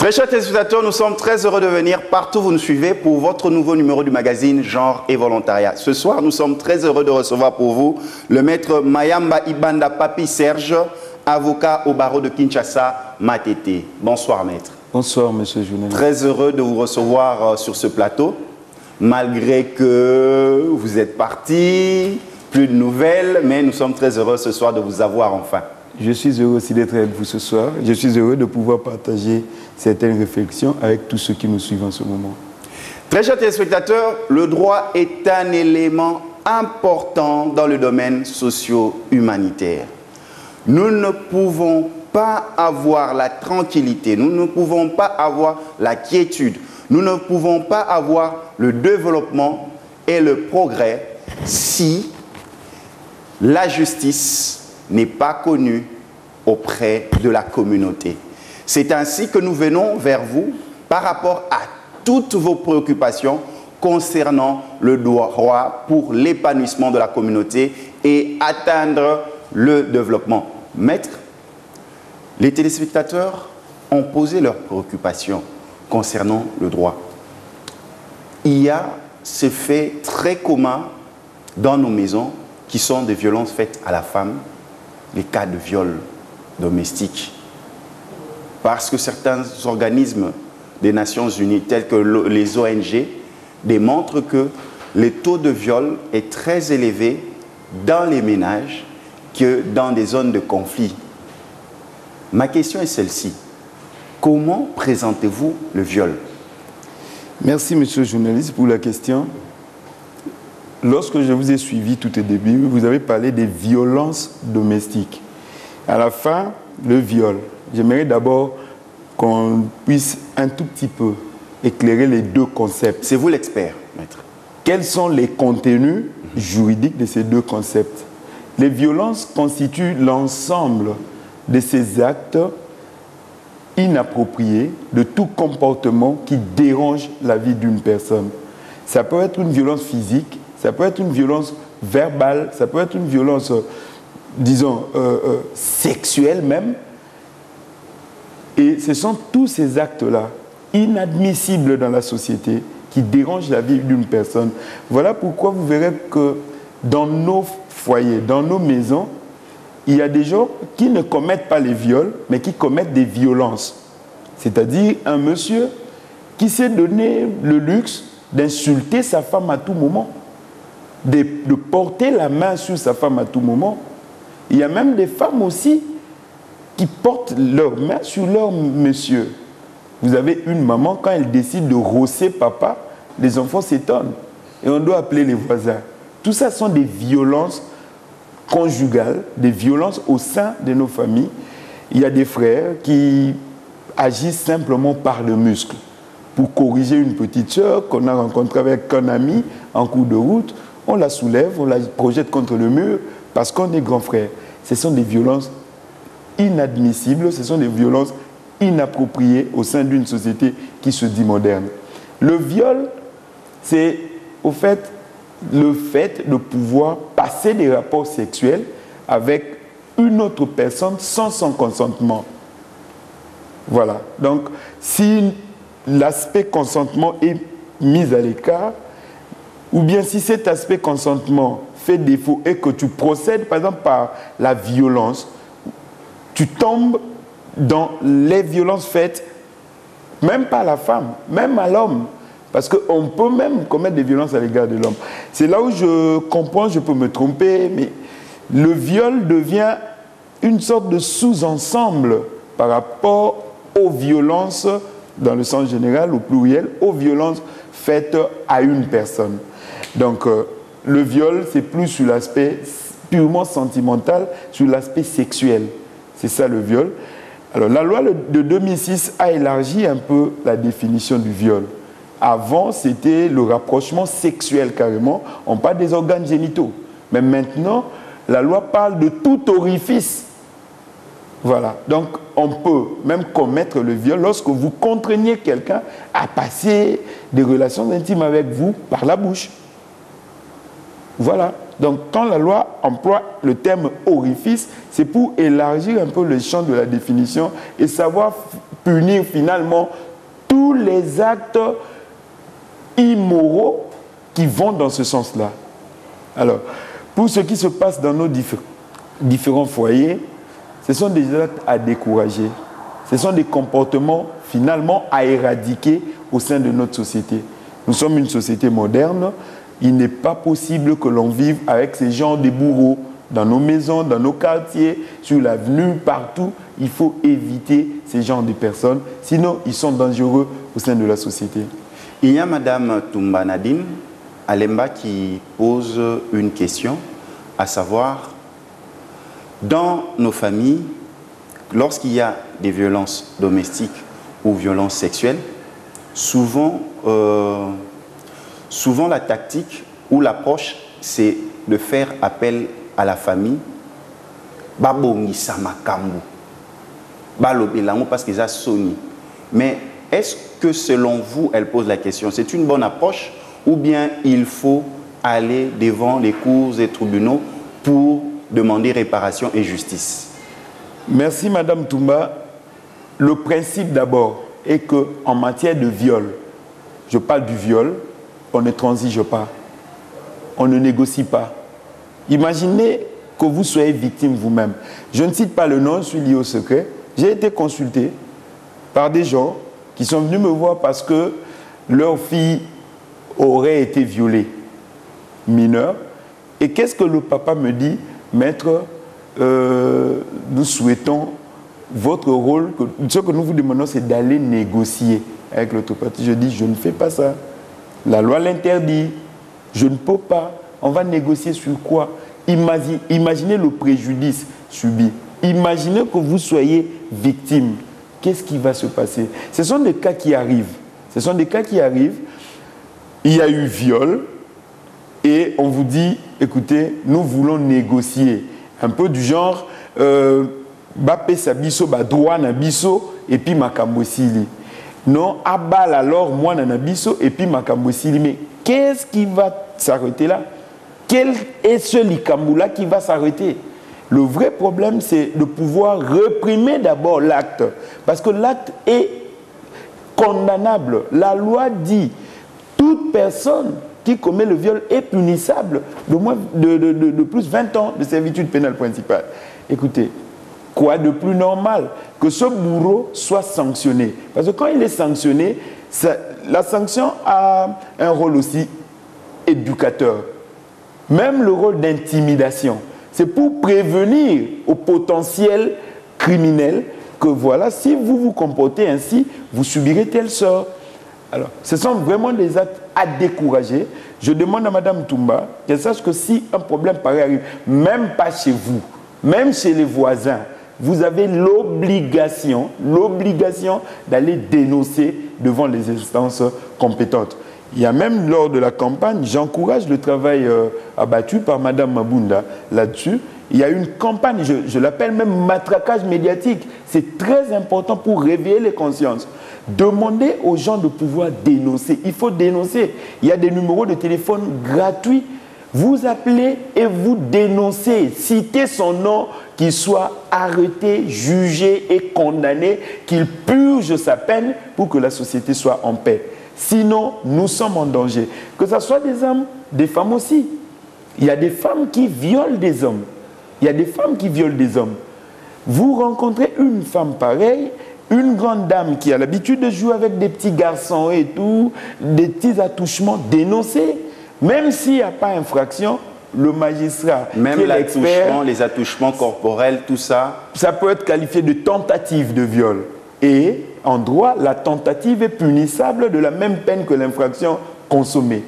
Très chers téléspectateurs, nous sommes très heureux de venir partout où vous nous suivez pour votre nouveau numéro du magazine Genre et Volontariat. Ce soir, nous sommes très heureux de recevoir pour vous le maître Mayamba Ibanda Papi Serge, avocat au barreau de Kinshasa, Matete. Bonsoir maître. Bonsoir monsieur Journal. Très heureux de vous recevoir sur ce plateau, malgré que vous êtes parti, plus de nouvelles, mais nous sommes très heureux ce soir de vous avoir enfin. Je suis heureux aussi d'être avec vous ce soir. Je suis heureux de pouvoir partager certaines réflexions avec tous ceux qui nous suivent en ce moment. Très chers téléspectateurs, le droit est un élément important dans le domaine socio-humanitaire. Nous ne pouvons pas avoir la tranquillité, nous ne pouvons pas avoir la quiétude, nous ne pouvons pas avoir le développement et le progrès si la justice n'est pas connue auprès de la communauté. C'est ainsi que nous venons vers vous par rapport à toutes vos préoccupations concernant le droit pour l'épanouissement de la communauté et atteindre le développement. Maître, les téléspectateurs ont posé leurs préoccupations concernant le droit. Il y a ces faits très communs dans nos maisons qui sont des violences faites à la femme, les cas de viol domestique. Parce que certains organismes des Nations Unies, tels que les ONG, démontrent que le taux de viol est très élevé dans les ménages que dans des zones de conflit. Ma question est celle-ci. Comment présentez-vous le viol? Merci monsieur le journaliste pour la question. Lorsque je vous ai suivi tout au début, vous avez parlé des violences domestiques. À la fin, le viol. J'aimerais d'abord qu'on puisse un tout petit peu éclairer les deux concepts. C'est vous l'expert, maître. Quels sont les contenus juridiques de ces deux concepts? Les violences constituent l'ensemble de ces actes inappropriés, de tout comportement qui dérange la vie d'une personne. Ça peut être une violence physique, ça peut être une violence verbale, ça peut être une violence, disons, sexuelle même. Et ce sont tous ces actes-là, inadmissibles dans la société, qui dérangent la vie d'une personne. Voilà pourquoi vous verrez que dans nos foyers, dans nos maisons, il y a des gens qui ne commettent pas les viols, mais qui commettent des violences. C'est-à-dire un monsieur qui s'est donné le luxe d'insulter sa femme à tout moment, de porter la main sur sa femme à tout moment. Il y a même des femmes aussi qui portent leurs mains sur leur monsieur. Vous avez une maman, quand elle décide de rosser papa, les enfants s'étonnent. Et on doit appeler les voisins. Tout ça sont des violences conjugales, des violences au sein de nos familles. Il y a des frères qui agissent simplement par le muscle. Pour corriger une petite sœur qu'on a rencontrée avec un ami en cours de route, on la soulève, on la projette contre le mur parce qu'on est grand frère. Ce sont des violences inadmissibles, ce sont des violences inappropriées au sein d'une société qui se dit moderne. Le viol, c'est au fait le fait de pouvoir passer des rapports sexuels avec une autre personne sans son consentement. Voilà. Donc, si l'aspect consentement est mis à l'écart, ou bien si cet aspect consentement fait défaut et que tu procèdes, par exemple, par la violence, tu tombes dans les violences faites, même pas à la femme, même à l'homme. Parce qu'on peut même commettre des violences à l'égard de l'homme. C'est là où je comprends, je peux me tromper, mais le viol devient une sorte de sous-ensemble par rapport aux violences, dans le sens général, au pluriel, aux violences faites à une personne. Donc, le viol, c'est plus sur l'aspect purement sentimental, sur l'aspect sexuel. C'est ça le viol. Alors, la loi de 2006 a élargi un peu la définition du viol. Avant, c'était le rapprochement sexuel carrément. On parle des organes génitaux. Mais maintenant, la loi parle de tout orifice. Voilà. Donc, on peut même commettre le viol lorsque vous contraignez quelqu'un à passer des relations intimes avec vous par la bouche. Voilà. Donc, quand la loi emploie le terme orifice, c'est pour élargir un peu le champ de la définition et savoir punir finalement tous les actes immoraux qui vont dans ce sens-là. Alors, pour ce qui se passe dans nos différents foyers, ce sont des actes à décourager. Ce sont des comportements finalement à éradiquer au sein de notre société. Nous sommes une société moderne. Il n'est pas possible que l'on vive avec ces genres de bourreaux dans nos maisons, dans nos quartiers, sur l'avenue, partout. Il faut éviter ces genres de personnes. Sinon, ils sont dangereux au sein de la société. Il y a Madame Toumba Nadine Alemba qui pose une question, à savoir, dans nos familles, lorsqu'il y a des violences domestiques ou violences sexuelles, souvent la tactique ou l'approche, c'est de faire appel à la famille, parce qu'ils ont sonné. Mais est-ce que selon vous, elle pose la question, c'est une bonne approche ou bien il faut aller devant les cours et tribunaux pour demander réparation et justice? Merci Madame Toumba. Le principe d'abord est qu'en matière de viol, je parle du viol, on ne transige pas, on ne négocie pas. Imaginez que vous soyez victime vous-même. Je ne cite pas le nom, je suis lié au secret. J'ai été consulté par des gens qui sont venus me voir parce que leur fille aurait été violée, mineure. Et qu'est-ce que le papa me dit? Maître, nous souhaitons votre rôle, ce que nous vous demandons, c'est d'aller négocier avec l'autre partie. Je dis, je ne fais pas ça. La loi l'interdit. Je ne peux pas. On va négocier sur quoi? Imaginez le préjudice subi. Imaginez que vous soyez victime. Qu'est-ce qui va se passer? Ce sont des cas qui arrivent. Ce sont des cas qui arrivent. Il y a eu viol et on vous dit, écoutez, nous voulons négocier. Un peu du genre, Bapé Sabiso, droit Nabiso, et puis Makambosili. Non, Abal alors, moi Nanabiso, et puis Makambosili. Mais qu'est-ce qui va s'arrêter là? Quel est ce Likamboula qui va s'arrêter? Le vrai problème, c'est de pouvoir réprimer d'abord l'acte. Parce que l'acte est condamnable. La loi dit, toute personne qui commet le viol est punissable de plus 20 ans de servitude pénale principale. Écoutez, quoi de plus normal que ce bourreau soit sanctionné? Parce que quand il est sanctionné, la sanction a un rôle aussi éducateur. Même le rôle d'intimidation. C'est pour prévenir aux potentiels criminels que voilà, si vous vous comportez ainsi, vous subirez tel sort. Alors, ce sont vraiment des actes à décourager. Je demande à Madame Toumba qu'elle sache que si un problème pareil arrive, même pas chez vous, même chez les voisins, vous avez l'obligation d'aller dénoncer devant les instances compétentes. Il y a même lors de la campagne, j'encourage le travail abattu par Madame Mabunda là-dessus. Il y a une campagne, je l'appelle même matraquage médiatique. C'est très important pour réveiller les consciences. Demandez aux gens de pouvoir dénoncer. Il faut dénoncer. Il y a des numéros de téléphone gratuits. Vous appelez et vous dénoncez. Citez son nom, qu'il soit arrêté, jugé et condamné, qu'il purge sa peine pour que la société soit en paix. Sinon, nous sommes en danger. Que ce soit des hommes, des femmes aussi. Il y a des femmes qui violent des hommes. Il y a des femmes qui violent des hommes. Vous rencontrez une femme pareille, une grande dame qui a l'habitude de jouer avec des petits garçons et tout, des petits attouchements, dénoncez. Même s'il n'y a pas infraction, le magistrat, même l'attouchement, les attouchements corporels, tout ça, ça peut être qualifié de tentative de viol. Et en droit, la tentative est punissable de la même peine que l'infraction consommée.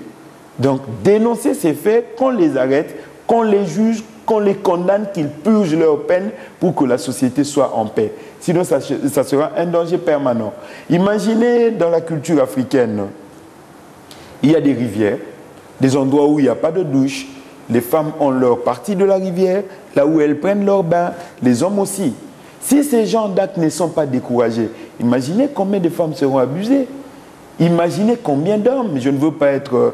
Donc, dénoncer ces faits, qu'on les arrête, qu'on les juge, qu'on les condamne, qu'ils purgent leur peine pour que la société soit en paix. Sinon, ça sera un danger permanent. Imaginez dans la culture africaine, il y a des rivières, des endroits où il n'y a pas de douche. Les femmes ont leur partie de la rivière, là où elles prennent leur bain, les hommes aussi. Si ces gens d'actes ne sont pas découragés, imaginez combien de femmes seront abusées. Imaginez combien d'hommes, je ne veux pas être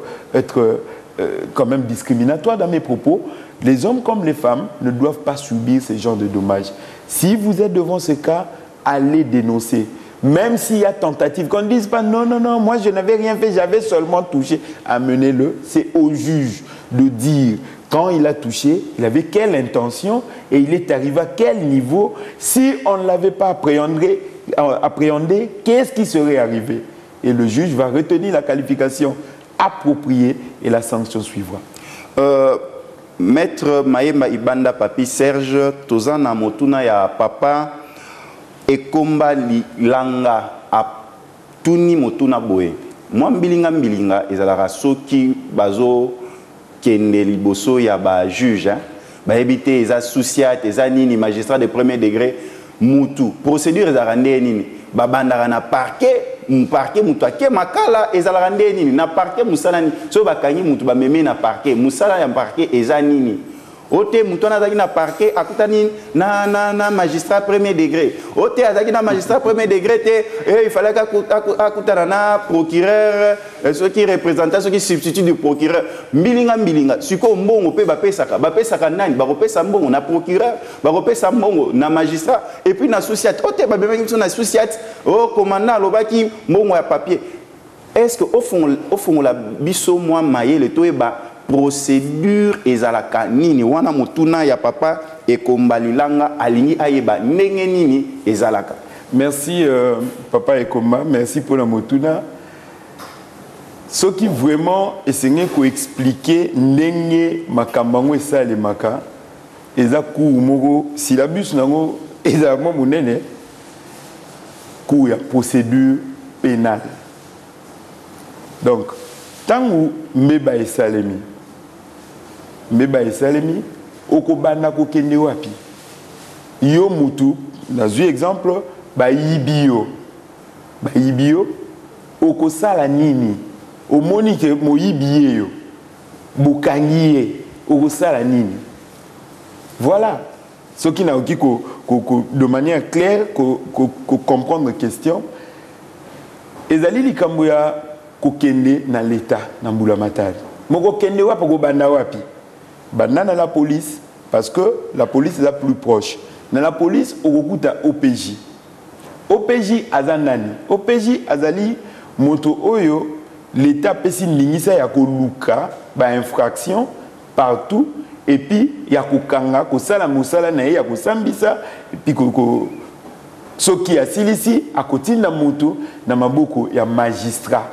quand même discriminatoire dans mes propos. Les hommes comme les femmes ne doivent pas subir ce genre de dommages. Si vous êtes devant ce cas, allez dénoncer. Même s'il y a tentative, qu'on ne dise pas non, non, non, moi je n'avais rien fait, j'avais seulement touché. Amenez-le, c'est au juge de dire quand il a touché, il avait quelle intention et il est arrivé à quel niveau. Si on ne l'avait pas appréhendé, qu'est-ce qui serait arrivé? Et le juge va retenir la qualification appropriée et la sanction suivra. Maître Mayemba Ibanda Papi Serge, Tozana Motuna ya papa ekomba langa a tuni motuna boye. Moi mbilinga ezalaka soki bazo kende liboso ya ba juge ba ebité eza souciate eza nini magistrat de premier degré mutu procédure ezalaka nini ba bandaka na parquet mutu ake makala ezalaka nini na parquet musala ni so bakangi mutu ba meme na parquet musala ya parquet eza nini. Ote mutu azaki na parquet akutani na magistrat premier degré. Ote azaki na magistrat premier degré te il fallait akutana na procureur ceux qui représentent ceux qui substituent du procureur mbilinga siko mbongo pe bapesaka nani bakopesa mbongo na procureur bakopesa mbongo na magistrat et puis na associate ote babemaki na associate au commandant lobaki mbongo ya papier. Est-ce que au fond la biso moi mayele toeba procédure ezalaka nini wana mutuna ya papa ekombalilanga alingi ayeba ndenge nini ezalaka? Merci papa Ekoma, merci pour la mutuna. Ce qui vraiment essayer ko expliquer ndenge makambango esale maka eza ku moko syllabus nango eza mo munene ku ya procédure pénale. Donc tangu meba esalemi okobanda kokende wapi yo mutu nazwi exemple bayibio okosala nini omoni ke moyibi yo bukangiye okosala nini. Voilà ce qui n'a oki de manière claire comprendre question ezali likambo ya kokende na l'état na mbula matari moko kende wapi kobanda wapi banda na la police parce que la police est la plus proche na la police okokuta OPJ azanani OPJ azali moto oyo l'état pesi ndingisa ya koluka ba infraction partout et puis ya kokanga kosala musala na ya kosambisa et puis soki asilisi akotinda moto na maboko ya magistrat.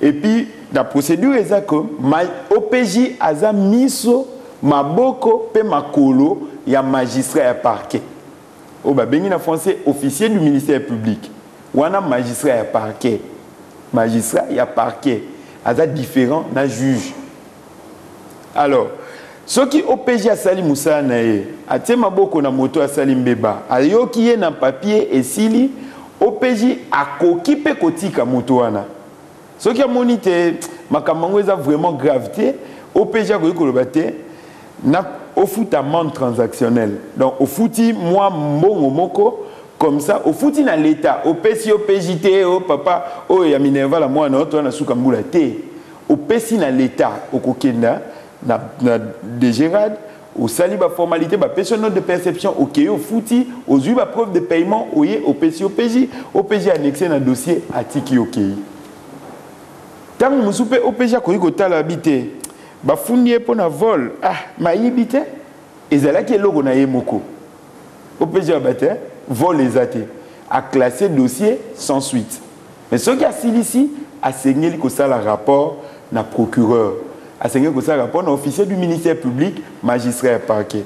Et puis, la procédure est que OPJ a miso maboko pe makolo ya magistrat ya parquet. O ba bengi na français officier du ministère public. Wana magistrat ya parquet. Magistrat ya parquet a différent na juge. Alors, ce qui OPJ a sali musala na ye, atie maboko na moto a sali mbeba, ayoki ye na papier et sili OPJ akoki pe kotika moto wana. Ce qui a monité, makambo eza vraiment gravité, OPJ a kolobate na au foot amende transactionnelle. Donc au fouti moi mbongo moko comme ça au fouti na l'état, au pesi OPJT au papa o ya Minerva la moi na to na suka mbula te. Au pesi na l'état au kokenda na DGRAD au sali ba formalité ba note de perception OK au fouti aux eu ba preuve de paiement au pesi OPJ annexé na dossier atiki OK. Tant que je suis OPJ à l'habité, je suis pour un vol. Ah, je suis habité. Et c'est là que logo na yemoko. OPJ a vol les athées. A classé dossier sans suite. Mais ce qui a ici, a signé le rapport na procureur. A signé le rapport na officier du ministère public, magistrat et parquet.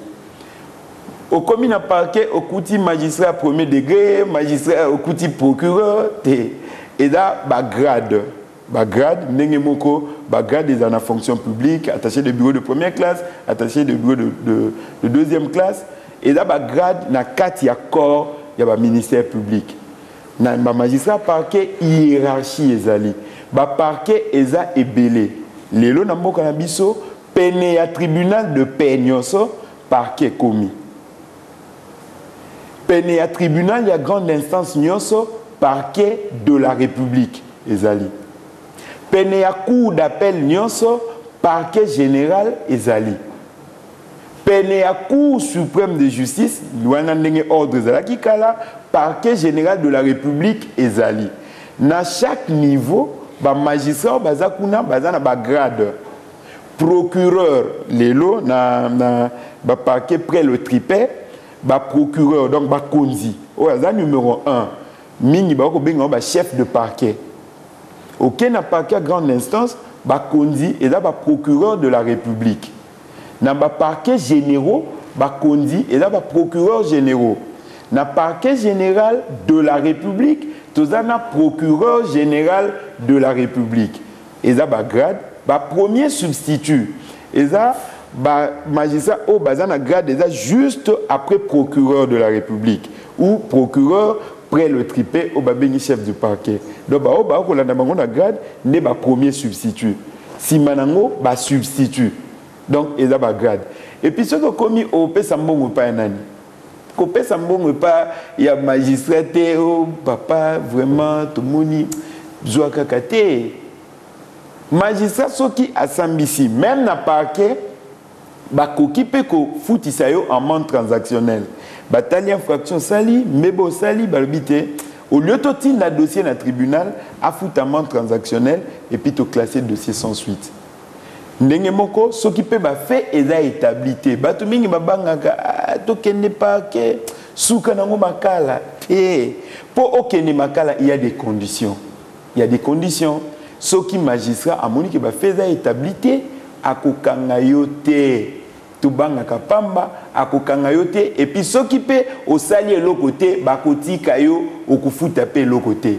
Au commis na parquet, au côté magistrat premier degré, magistrat au côté procureur, et là, grade. Grade, grade est dans la fonction publique, attaché de bureau de première classe, attaché de bureau de deuxième classe. Et là, grade, na 4 corps, il y a le ministère public. Na magistrat parquet, hiérarchie ezali. Parquet eza ebele. Lelo na mboka na biso, peine ya tribunal de paix nyonso, parquet commis. Peine ya tribunal ya grande instance nyonso, parquet de la République ezali. Peine ya cour d'appel nyonso, parquet général ezali. Pene à Cour suprême de justice, l'ouana ndenge ordre ezalaki kala, parquet général de la République ezali. Na chaque niveau, ba magistrat baza kuna baza na ba grade. Procureur lelo na ba parquet près le tripé, ba procureur donc ba konzi. Oza numéro 1. Mingi ba ko benga ba chef de parquet. OK na parquet grande instance, ba konzi et là ba procureur de la République. Dans le parquet généraux, Bakondi et là, procureur généraux. Dans le parquet général de la République, tout ça, procureur général de la République. Et ça, grade, premier substitut. Et ça, magistrat au bazan grade déjà juste après procureur de la République ou procureur près le tripé au babeni chef du parquet. Donc, on a grade, n'est pas premier substitut. Si manango, substitut. Donc, il y a un grade. Et puis, ce qui est commis au Pessambon, pas un ani. Au Pessambon, pas, il y a magistrat, papa, vraiment, tout le monde, Zouakakate. Magistrat, ce qui a Sambisi, même dans le parquet, Bakoki peut foutre en amende transactionnelle. Bataille infraction sali, mebo sali, balbité. Au lieu de tenir le dossier dans le tribunal, à foutre amende transactionnelle et puis de classer le dossier sans suite. Ndenge moko soki pe ba fait eza établi batu mingi babangaka to kende pa ke suka nango makala pour okende makala il y a des conditions, il y a des conditions. Soki magistrat amoni ke ba fait eza établi akokanga yote to bangaka pamba akokanga yote et puis soki pe osali lokote bakotika yo okufuta pe lokote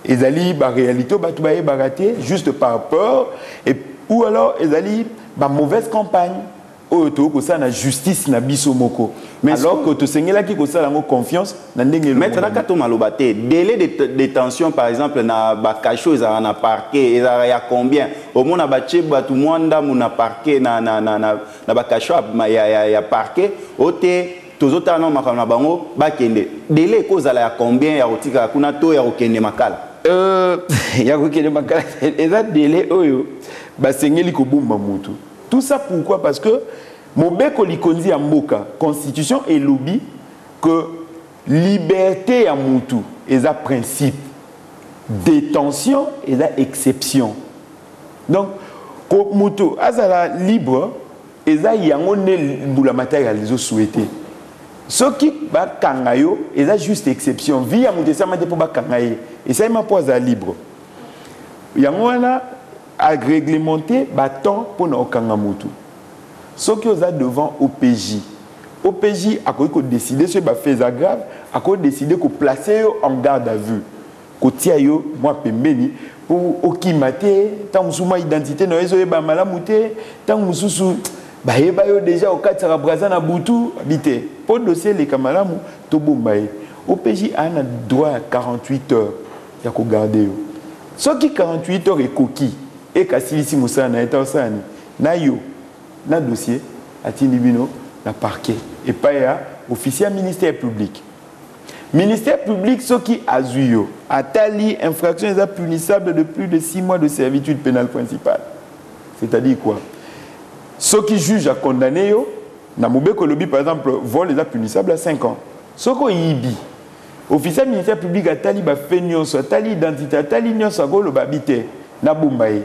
ezali ba réalité batu ba baraté juste par peur et ou alors, ils allaient une mauvaise campagne. Ou que ça na justice na biso moko. Mais alors que tu sais là qui ça la confiance na ndenge lo. Maître Nakato Malobate, délai de détention par exemple na bakacho ils na parquet, il y a combien? Au moins na bache batu mwanda na parquet na bakacho ya parquet, oté tozota na makana bango bakende. Délai cause la combien ya otika kuna to ya okende makala. Ya okende makala. Eza délai oyo. Tout ça pourquoi? Parce que Mobeko Likonzi Amboka, Constitution et lobby, que liberté à Moutou est un principe, détention est une exception. Donc, quand Moutou est libre, et ça y a un matériel qu'ils ont souhaité. Ce qui va kangayo est juste exception. Vie à Moutou, ça m'a dit pour kangaye. Et ça m'a pas libre. Il y a un à réglementer bâton pour nos kangamutu. Ce qui est devant OPJ. OPJ a décidé ce qui fait grave, a décidé de placer en garde à vue. Kotia yo moi pembeni pour okimate tant musuma identité no ezo ba malamute tant mususu ba yeba yo déjà au katara braza na butu habité. Pour dossier les kamalamu to bombaye. OPJ a un droit à 48 heures ya ko garder yo. Ce qui 48 heures est coquille et Kassilisi Moussa na etasani na yo na dossier à Tinibino na parquet et pas ya officier ministère public. Ministère public ce qui a zuyo a tali infraction est punissable de plus de 6 mois de servitude pénale principale. C'est-à-dire quoi? Ceux qui jugent à condamner yo na Mobeko Lobby par exemple vol est punissable à 5 ans. Ce qui yibi officier ministère public a tali ba fait nyonso a tali identité a tali nyonso go lo babité na bombaye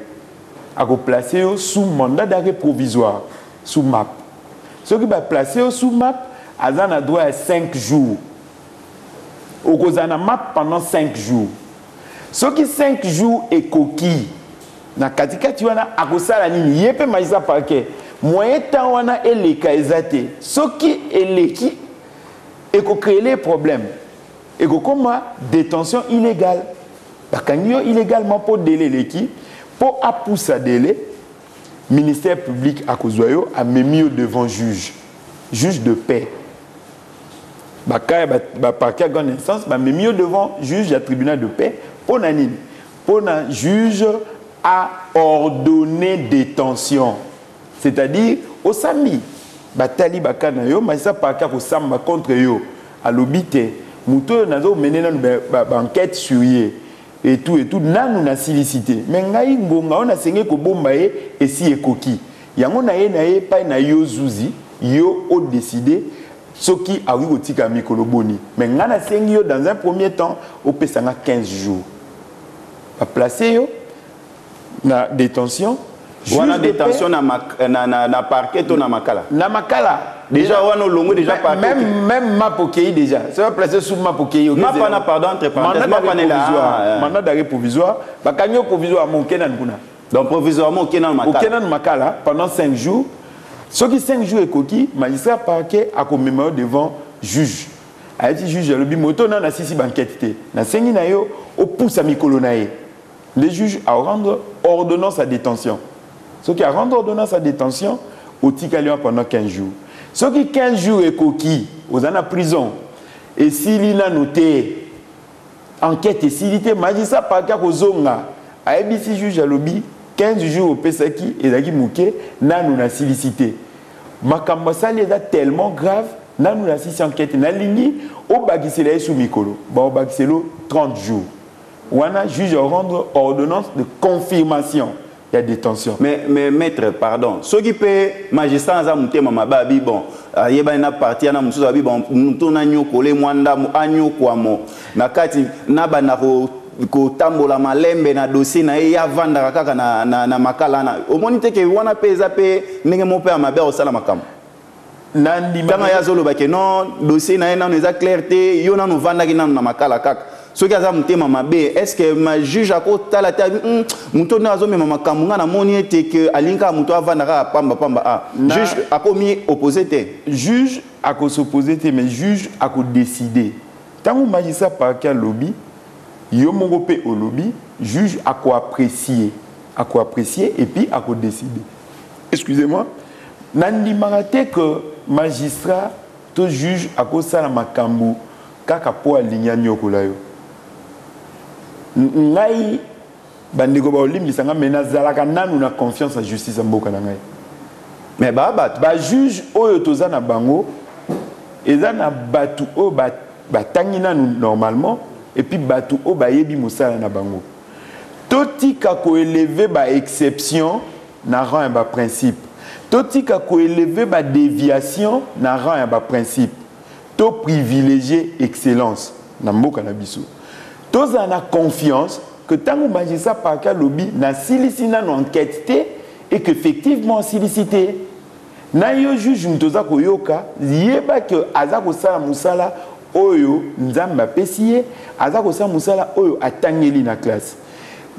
a placer sous mandat d'arrêt provisoire sous MAP. Ce qui va placer sous MAP a droit à 5 jours. Au Kozana MAP pendant 5 jours. Ce qui 5 jours est coquille. Na katika tiwana akosala nini yepe magistrat parquet. Moyen temps wana eleka ezate. Ce qui eleki et ko créer les problèmes. Et ko koma détention illégale. Bakangyo illégalement pour délai leki pour appuyer délai. Ministère public à Kozoyo a mis devant juge de paix. Parquet grande instance a mis devant juge du tribunal de paix pour nanine pour un juge à ordonner détention, c'est-à-dire au sami batali bakana yo mais ça parquet ko samba contre yo à l'obité muto nazo mener une enquête sur yé et tout, nanu na silicité. Mais ngai ngonga, on a sengé ko bombaye et si ekoki. Yango na ye pa na yo zuzi, yo o décidé, ce qui a eu au tika mikolo boni. Mais ngana sengi yo dans un premier temps, au pesanga 15 jours. A placer yo, na détention. Wana détention na parquet ou na makala. Na makala. Déjà wana longo déjà parquet. Même ma pokei déjà. Ça va placer sous ma pokei. Ma pana pardon entre parenthèses. Ma pana là. Mandat d'arrêt provisoire. Bakanyo provisoire mon kenan kuna. Donc provisoirement au kenan makala. Au kenan makala pendant 5 jours. Ce qui 5 jours est coquille, magistrat parquet a commémoré devant juge. A dit juge le bimoto na sisi banquette. Na sengi na yo au pouce à mikolo nae. Le juge a rendre ordonnance à détention. Ce qui a rendu ordonnance à détention, au Tikalion pendant 15 jours. Ce qui 15 jours est coquille, aux en prison. Et s'il a noté, enquête et s'il était magistrat par cas aux zonga, à ABC juge à lobby, 15 jours au Pesaki et Zaki Mouké, n'a nous la silicité. Ma cambasali est tellement grave, n'a nous la silicité enquête, n'a ligné, au Bagisela sous Mikolo, au Bagiselo 30 jours. Ou on a juge à rendre ordonnance de confirmation. Il y a détention. Mais maître, pardon. Ce qui peut magistrat a monté ma babi bon. Il y a une partie na musu babi bon. Nous na nyokole mwanda mu anyo kwa mo. Na kati na bana ko tambola malembe na dossier na ya vanda kaka na makala na. Omonite ke wana peza pe ndenge mo pe amabe o sala makam. Nandi kanga ya zolo ba ke non dossier na na eza clarté yo na no vanda ki na makala kaka. Ce qui a été mamabé, est-ce que ma juge a côté la table, mouton n'a pas mis ma camunga na moni était que alinka mouton avandara pamba pamba ah. Juge a commis opposé te. Juge a qu'à s'opposer te, mais juge a qu'à décider. Tant que magistrat par quel lobby, yo mongope au lobby, juge a qu'à apprécier et puis a qu'à décider. Excusez-moi, nandi marate que magistrat, tout juge a qu'à ça la makambu, kaka po aligna nyokolayo. Ngai bandeko ba olimbisanga mena zalaka nanu na confiance en justice mboka na ngai. Mais ba juge oyo toza na bango eza na batu o ba tangi nanu normalement et puis batu o ba yebi mosala na bango. Totika ko élever ba exception na rang ba principe. Totika ko élever ba déviation na rang ba principe. To privilégier excellence na mboka na biso. Tous en a confiance que tant que magistrat par quel lobby na silicité na enquête et qu'effectivement silicité na yo juge mtoza koyoka yeba que azako sala musala oyo nzamba pesiye azako sala musala oyo atangeli na classe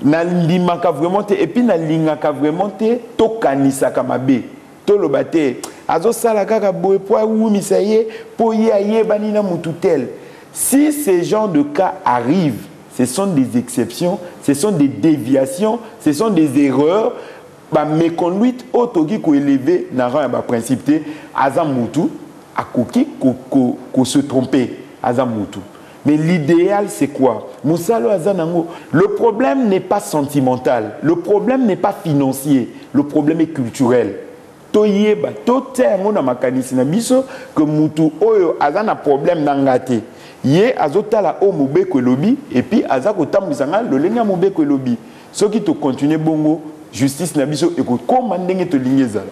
na limaka vraiment te et puis na lingaka vraiment te to kanisa kamabe to lobate azo sala kaka boye po wumisa ye po ye ayeba ni na mutu tel. Si ce genre de cas arrivent, ce sont des exceptions, ce sont des déviations, ce sont des erreurs, mais conduite autogi ko élevé na rang ba principe azamutu akoki ko se tromper azamutu. Mais l'idéal c'est quoi? Musalo azanango. Le problème n'est pas sentimental, le problème n'est pas financier, le problème est culturel. Toyeba to tengo na makanisi na biso que mutu oyo azana problème nangate. Yé azotala o mobeko lobby et puis azako tambisanga le lenga mobeko lobby. Ce qui te continue bongo justice na biso écoute comment ndenge to lingezala.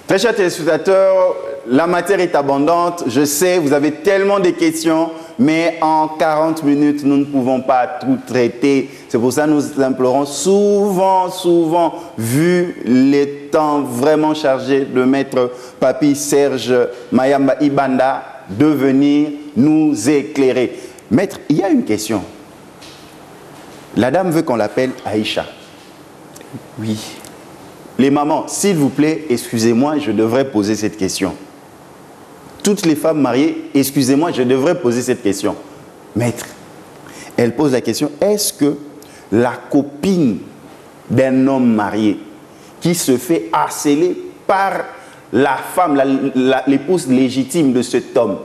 Très chers téléspectateurs, la matière est abondante. Je sais, vous avez tellement de questions, mais en 40 minutes, nous ne pouvons pas tout traiter. C'est pour ça que nous implorons souvent, vu les temps vraiment chargés de maître Papi Serge Mayamba Ibanda, de venir nous éclairer. Maître, il y a une question. La dame veut qu'on l'appelle Aïcha. Oui. Les mamans, s'il vous plaît, excusez-moi, je devrais poser cette question. Toutes les femmes mariées, excusez-moi, je devrais poser cette question. Maître, elle pose la question, est-ce que la copine d'un homme marié qui se fait harceler par la femme, l'épouse légitime de cet homme,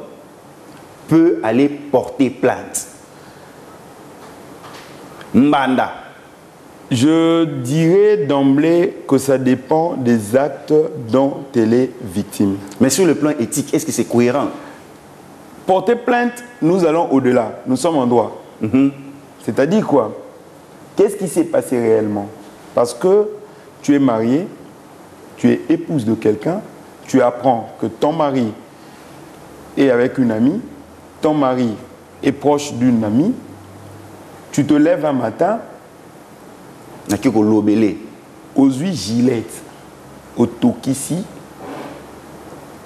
peut aller porter plainte? Mbanda. Je dirais d'emblée que ça dépend des actes dont elle est victime. Mais sur le plan éthique, est-ce que c'est cohérent? Porter plainte, nous allons au-delà. Nous sommes en droit. C'est-à-dire quoi? Qu'est-ce qui s'est passé réellement? Parce que tu es marié, tu es épouse de quelqu'un, tu apprends que ton mari est avec une amie, ton mari est proche d'une amie, tu te lèves un matin, aux huit Gillette, au Tokisi,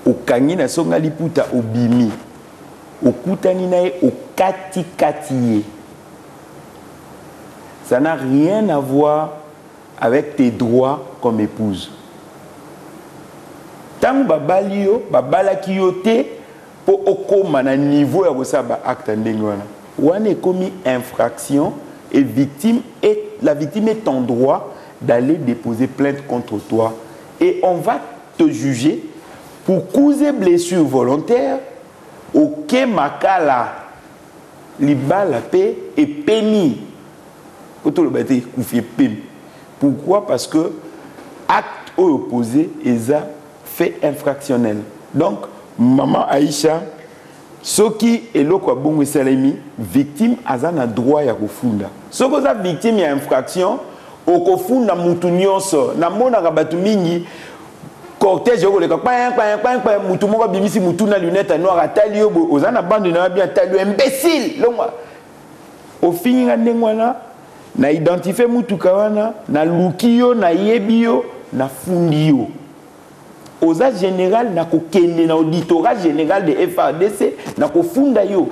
au Kangina Songaliputa, au Bimi, au Kutaninae, au Kati. Ça n'a rien à voir avec tes droits comme épouse. Tant babalio, babalakiote, pour okoma na niveau ya kosaba acte ndengwana. Wana est commis infraction et la victime est en droit d'aller déposer plainte contre toi. Et on va te juger pour causer blessure volontaire au Kemakala, Libala paix et péni. Pourquoi? Parce que acte opposé est fait infractionnel. Donc, maman Aïcha, ce qui est le quoi bon victime a un droit à refunda. Ce que ça victime y a infraction, au kofunda mutunyoso, na mona rabatu mingi, cortège au leka mutu moko bimisi mutu na lunette noire atalio bo ozana bande na bien talio imbécile longwa. Au fini ngwana na identifier mutu kawana na lukio na yebio na fundio. Oza général na kokende na auditorat général de FARDC na kofunda yo.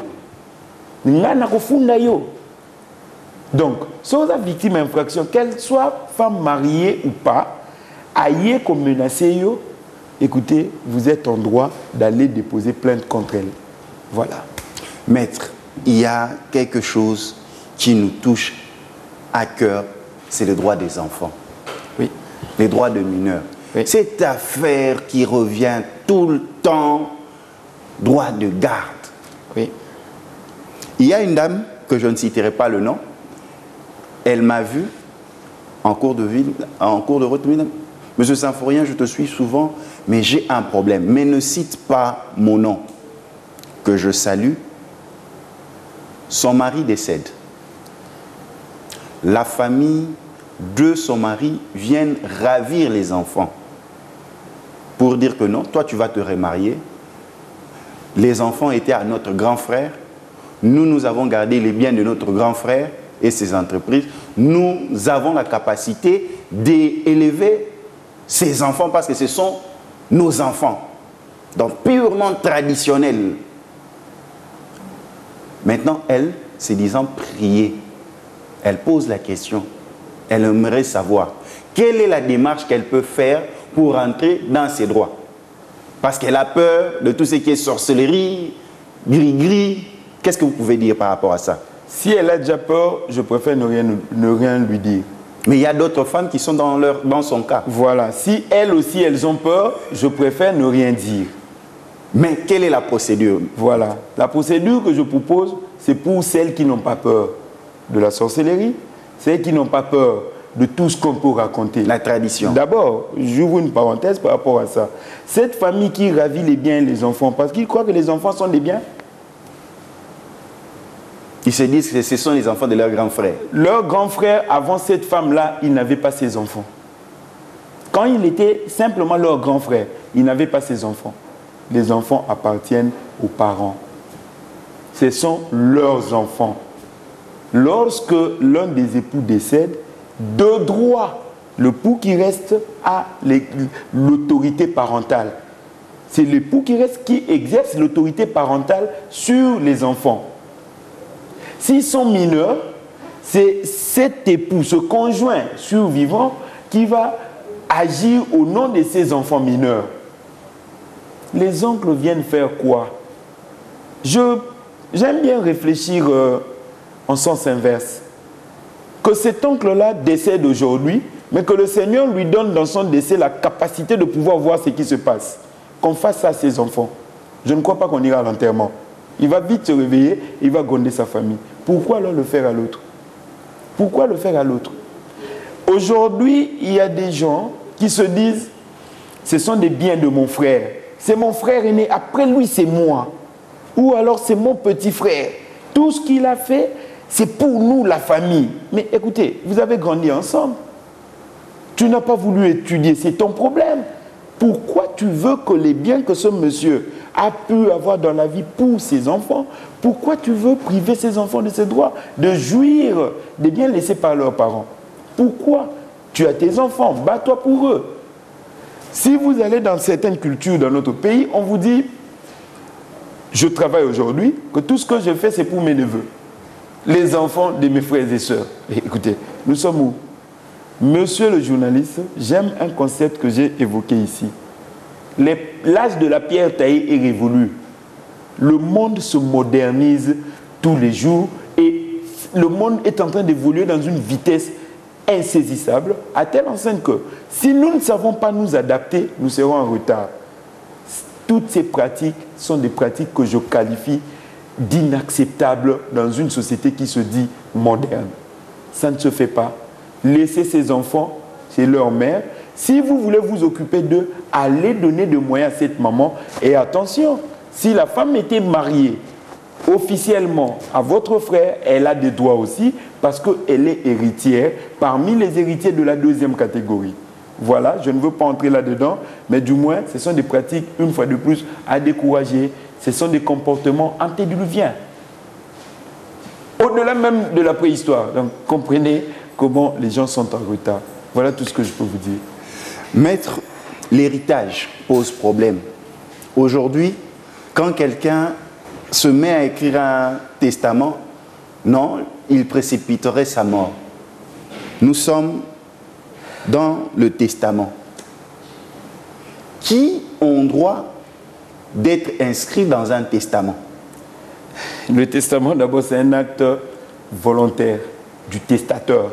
Nga na kofunda yo. Donc, si vous êtes victime d'infraction, qu'elle soit femme mariée ou pas, aïe comme menacée yo, écoutez, vous êtes en droit d'aller déposer plainte contre elle. Voilà. Maître, il y a quelque chose qui nous touche à cœur, c'est le droit des enfants. Oui. Les droits de mineurs. Oui. Cette affaire qui revient tout le temps, droit de garde. Oui. Il y a une dame, que je ne citerai pas le nom, elle m'a vu en cours de route. Monsieur Symphorien, je te suis souvent, mais j'ai un problème. Mais ne cite pas mon nom, que je salue. Son mari décède. La famille de son mari vient ravir les enfants pour dire que non, toi tu vas te remarier. Les enfants étaient à notre grand frère. Nous avons gardé les biens de notre grand frère et ses entreprises. Nous avons la capacité d'élever ces enfants parce que ce sont nos enfants. Donc purement traditionnel. Maintenant, elle, se disant prier, elle pose la question. Elle aimerait savoir quelle est la démarche qu'elle peut faire pour entrer dans ses droits. Parce qu'elle a peur de tout ce qui est sorcellerie, gris-gris. Qu'est-ce que vous pouvez dire par rapport à ça? Si elle a déjà peur, je préfère ne rien lui dire. Mais il y a d'autres femmes qui sont dans son cas. Voilà. Si elles aussi, elles ont peur, je préfère ne rien dire. Mais quelle est la procédure? Voilà. La procédure que je propose, c'est pour celles qui n'ont pas peur de la sorcellerie, celles qui n'ont pas peur de tout ce qu'on peut raconter. La tradition. D'abord, j'ouvre une parenthèse par rapport à ça. Cette famille qui ravit les biens et les enfants, parce qu'ils croient que les enfants sont des biens. Ils se disent que ce sont les enfants de leur grand frère. Leur grand frère, avant cette femme-là, il n'avait pas ses enfants. Quand il était simplement leur grand frère, il n'avait pas ses enfants. Les enfants appartiennent aux parents. Ce sont leurs enfants. Lorsque l'un des époux décède, de droit, l'époux qui reste a l'autorité parentale. C'est l'époux qui reste qui exerce l'autorité parentale sur les enfants. S'ils sont mineurs, c'est cet époux, ce conjoint survivant, qui va agir au nom de ses enfants mineurs. Les oncles viennent faire quoi? J'aime bien réfléchir en sens inverse. Que cet oncle-là décède aujourd'hui, mais que le Seigneur lui donne dans son décès la capacité de pouvoir voir ce qui se passe. Qu'on fasse ça à ses enfants. Je ne crois pas qu'on ira à l'enterrement. Il va vite se réveiller, il va gronder sa famille. Pourquoi alors le faire à l'autre? Pourquoi le faire à l'autre? Aujourd'hui, il y a des gens qui se disent, ce sont des biens de mon frère. C'est mon frère aîné, après lui c'est moi. Ou alors c'est mon petit frère. Tout ce qu'il a fait, C'est pour nous, la famille. Mais écoutez, vous avez grandi ensemble. Tu n'as pas voulu étudier, c'est ton problème. Pourquoi tu veux que les biens que ce monsieur a pu avoir dans la vie pour ses enfants, pourquoi tu veux priver ses enfants de ses droits, de jouir des biens laissés par leurs parents? Pourquoi? Tu as tes enfants, bats-toi pour eux. Si vous allez dans certaines cultures dans notre pays, on vous dit, je travaille aujourd'hui, que tout ce que je fais, c'est pour mes neveux, les enfants de mes frères et sœurs. Et écoutez, nous sommes où? Monsieur le journaliste, j'aime un concept que j'ai évoqué ici. L'âge de la pierre taillée est révolu. Le monde se modernise tous les jours et le monde est en train d'évoluer dans une vitesse insaisissable, à telle enseigne que si nous ne savons pas nous adapter, nous serons en retard. Toutes ces pratiques sont des pratiques que je qualifie d'inacceptables dans une société qui se dit moderne. Ça ne se fait pas. Laissez ces enfants chez leur mère. Si vous voulez vous occuper d'eux, allez donner des moyens à cette maman. Et attention, si la femme était mariée officiellement à votre frère, elle a des droits aussi parce qu'elle est héritière parmi les héritiers de la deuxième catégorie. Voilà, je ne veux pas entrer là-dedans, mais du moins, ce sont des pratiques, une fois de plus, à décourager. Ce sont des comportements antédiluviens. Au-delà même de la préhistoire. Donc, comprenez comment les gens sont en retard. Voilà tout ce que je peux vous dire. Maître, l'héritage pose problème. Aujourd'hui, quand quelqu'un se met à écrire un testament, non, il précipiterait sa mort. Nous sommes dans le testament. Qui ont droit d'être inscrits dans un testament? Le testament, d'abord, c'est un acte volontaire du testateur.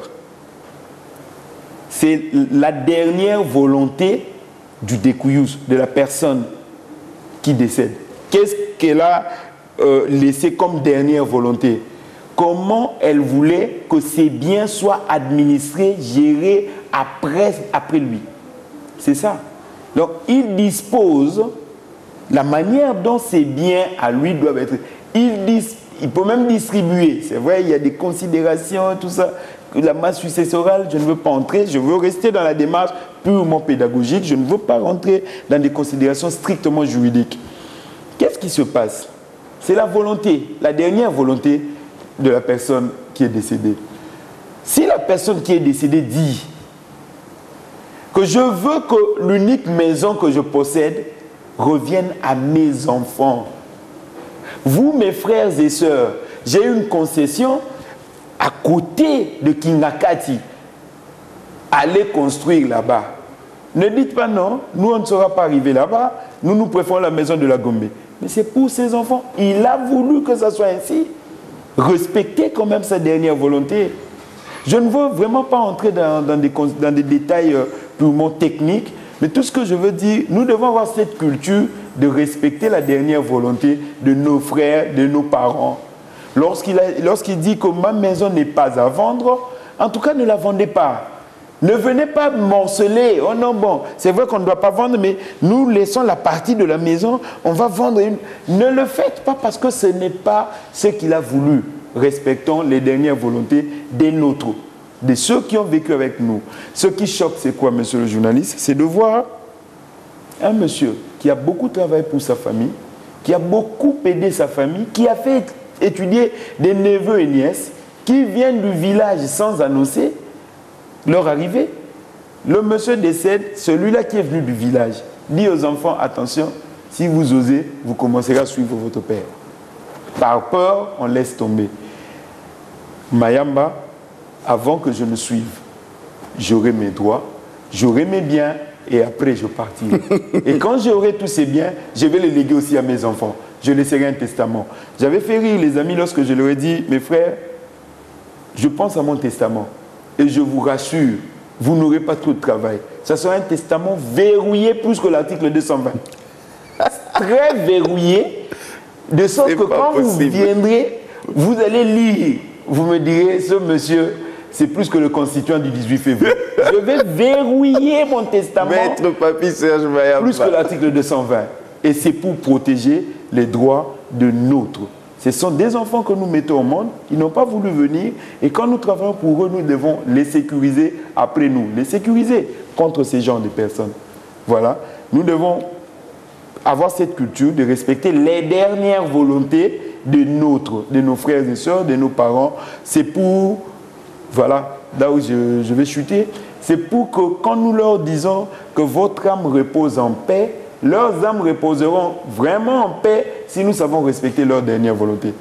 C'est la dernière volonté du découillus, de la personne qui décède. Qu'est-ce qu'elle a laissé comme dernière volonté? Comment elle voulait que ses biens soient administrés, gérés après lui. C'est ça. Donc, il dispose la manière dont ses biens à lui doivent être. Il peut même distribuer. C'est vrai, il y a des considérations, tout ça. La masse successorale, je ne veux pas entrer. Je veux rester dans la démarche purement pédagogique. Je ne veux pas rentrer dans des considérations strictement juridiques. Qu'est-ce qui se passe? C'est la volonté, la dernière volonté de la personne qui est décédée. Si la personne qui est décédée dit que je veux que l'unique maison que je possède revienne à mes enfants. Vous, mes frères et sœurs, j'ai une concession à côté de Kingakati. Allez construire là-bas. Ne dites pas non, nous on ne sera pas arrivés là-bas, nous préférons la maison de la Gombe. Mais c'est pour ses enfants. Il a voulu que ça soit ainsi. Respectez quand même sa dernière volonté. Je ne veux vraiment pas entrer dans des détails purement techniques, mais tout ce que je veux dire, nous devons avoir cette culture de respecter la dernière volonté de nos frères, de nos parents. Lorsqu'il dit que ma maison n'est pas à vendre, en tout cas ne la vendez pas. Ne venez pas morceler. Oh non, bon, c'est vrai qu'on ne doit pas vendre, mais nous laissons la partie de la maison, on va vendre une. Ne le faites pas parce que ce n'est pas ce qu'il a voulu. Respectons les dernières volontés des nôtres, de ceux qui ont vécu avec nous. Ce qui choque, c'est quoi, monsieur le journaliste? C'est de voir un monsieur qui a beaucoup travaillé pour sa famille, qui a beaucoup aidé sa famille, qui a fait étudier des neveux et nièces, qui viennent du village sans annoncer leur arrivée. Le monsieur décède, celui-là qui est venu du village, dit aux enfants, attention, si vous osez, vous commencerez à suivre votre père. Par peur, on laisse tomber. Mayamba, avant que je ne suive, j'aurai mes droits, j'aurai mes biens et après je partirai. Et quand j'aurai tous ces biens, je vais les léguer aussi à mes enfants. Je laisserai un testament. J'avais fait rire les amis lorsque je leur ai dit, mes frères, je pense à mon testament. Et je vous rassure, vous n'aurez pas trop de travail. Ça sera un testament verrouillé plus que l'article 220. Très verrouillé, de sorte que quand vous viendrez, vous allez lire. Vous me direz, ce monsieur, c'est plus que le constituant du 18 février. Je vais verrouiller mon testament. Maître Papi Serge Mayamba. Plus que l'article 220. Et c'est pour protéger les droits de nôtres. Ce sont des enfants que nous mettons au monde, ils n'ont pas voulu venir, et quand nous travaillons pour eux, nous devons les sécuriser après nous, les sécuriser contre ces genres de personnes. Voilà, nous devons avoir cette culture de respecter les dernières volontés de nos frères et sœurs, de nos parents. C'est pour, voilà, là où je vais chuter, c'est pour que quand nous leur disons que votre âme repose en paix, leurs âmes reposeront vraiment en paix si nous savons respecter leur dernière volonté.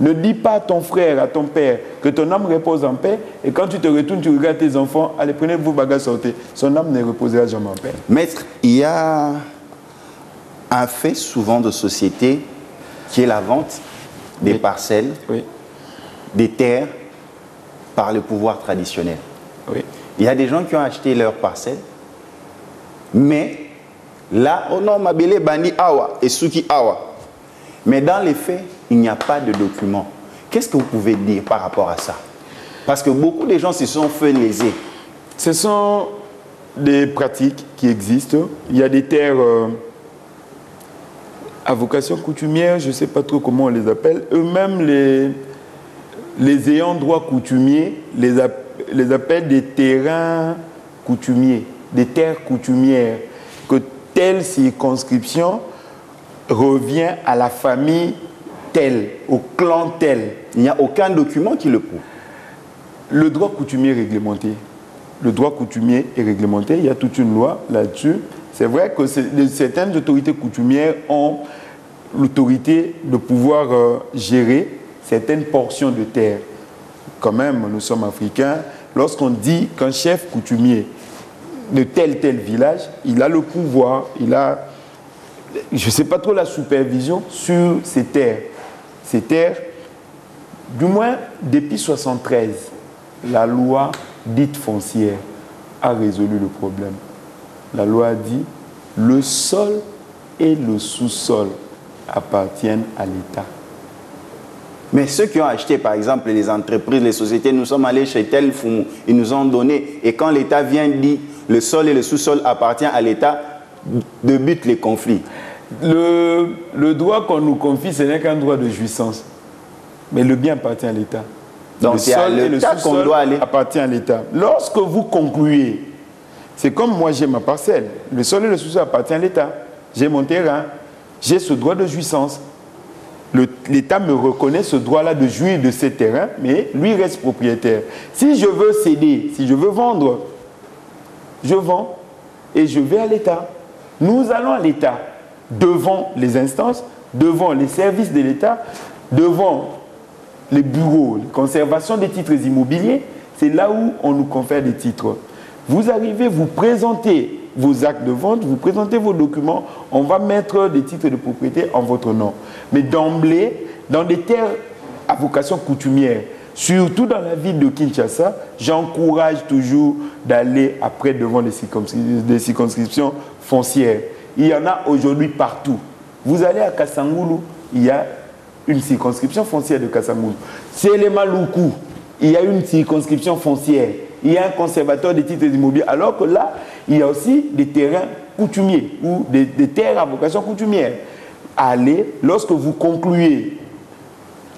Ne dis pas à ton frère, à ton père, que ton âme repose en paix, et quand tu te retournes, tu regardes tes enfants, allez, prenez vos bagages, sortez. Son âme ne reposera jamais en paix. Maître, il y a un fait souvent de société qui est la vente des parcelles, des terres par le pouvoir traditionnel. Il y a des gens qui ont acheté leurs parcelles, mais là, oh non, Mabele Bani Awa et Suki Awa. Mais dans les faits, il n'y a pas de document. Qu'est-ce que vous pouvez dire par rapport à ça? Parce que beaucoup de gens se sont fait léser. Ce sont des pratiques qui existent. Il y a des terres à vocation coutumière, je ne sais pas trop comment on les appelle. Eux-mêmes, les ayants droit coutumiers les appellent des terrains coutumiers, des terres coutumières, que telle circonscription revient à la famille telle, au clan tel. Il n'y a aucun document qui le prouve. Le droit coutumier est réglementé. Le droit coutumier est réglementé, il y a toute une loi là-dessus. C'est vrai que certaines autorités coutumières ont l'autorité de pouvoir gérer certaines portions de terre. Quand même, nous sommes africains. Lorsqu'on dit qu'un chef coutumier de tel village, il a le pouvoir, il a, je ne sais pas trop, la supervision sur ces terres. Ces terres, du moins depuis 1973, la loi dite foncière a résolu le problème. La loi a dit le sol et le sous-sol appartiennent à l'État. Mais ceux qui ont acheté, par exemple, les entreprises, les sociétés, nous sommes allés chez tel Foumou, ils nous ont donné. Et quand l'État vient dire le sol et le sous-sol appartiennent à l'État, débute les conflits. Le droit qu'on nous confie, ce n'est qu'un droit de jouissance. Mais le bien appartient à l'État. Donc c'est à l'État qu'on doit aller. Appartient à l'État. Lorsque vous concluez, c'est comme moi j'ai ma parcelle. Le sol et le sous-sol appartiennent à l'État. J'ai mon terrain. J'ai ce droit de jouissance. L'État me reconnaît ce droit-là de jouir de ces terrains, mais lui reste propriétaire. Si je veux céder, si je veux vendre, je vends et je vais à l'État. Nous allons à l'État, devant les instances, devant les services de l'État, devant les bureaux, la conservation des titres immobiliers. C'est là où on nous confère des titres. Vous arrivez, vous présentez vos actes de vente, vous présentez vos documents, on va mettre des titres de propriété en votre nom. Mais d'emblée, dans des terres à vocation coutumière, surtout dans la ville de Kinshasa, j'encourage toujours d'aller après devant des circonscriptions foncières. Il y en a aujourd'hui partout. Vous allez à Kassangoulou, il y a une circonscription foncière de Kassangoulou. C'est les Maloukou, il y a une circonscription foncière. Il y a un conservateur des titres immobiliers. Alors que là, il y a aussi des terrains coutumiers ou des terres à vocation coutumière. Allez, lorsque vous concluez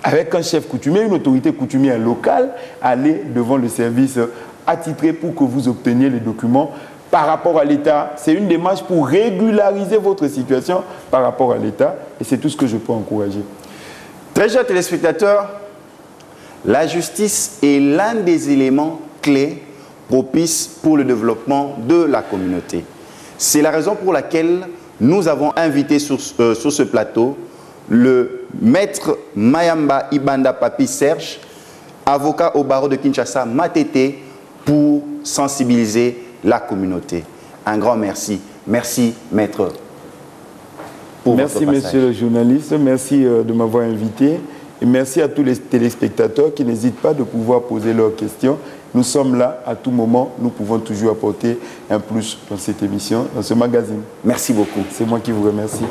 avec un chef coutumier, une autorité coutumière locale, allez devant le service attitré pour que vous obteniez les documents par rapport à l'État. C'est une démarche pour régulariser votre situation par rapport à l'État et c'est tout ce que je peux encourager. Très chers téléspectateurs, la justice est l'un des éléments clés propices pour le développement de la communauté. C'est la raison pour laquelle nous avons invité sur ce plateau le maître Mayamba Ibanda Papi Serge, avocat au barreau de Kinshasa, Matete, pour sensibiliser la communauté. Un grand merci. Merci, maître. Merci, monsieur le journaliste. Merci de m'avoir invité. Et merci à tous les téléspectateurs qui n'hésitent pas de pouvoir poser leurs questions. Nous sommes là à tout moment. Nous pouvons toujours apporter un plus dans cette émission, dans ce magazine. Merci beaucoup. C'est moi qui vous remercie.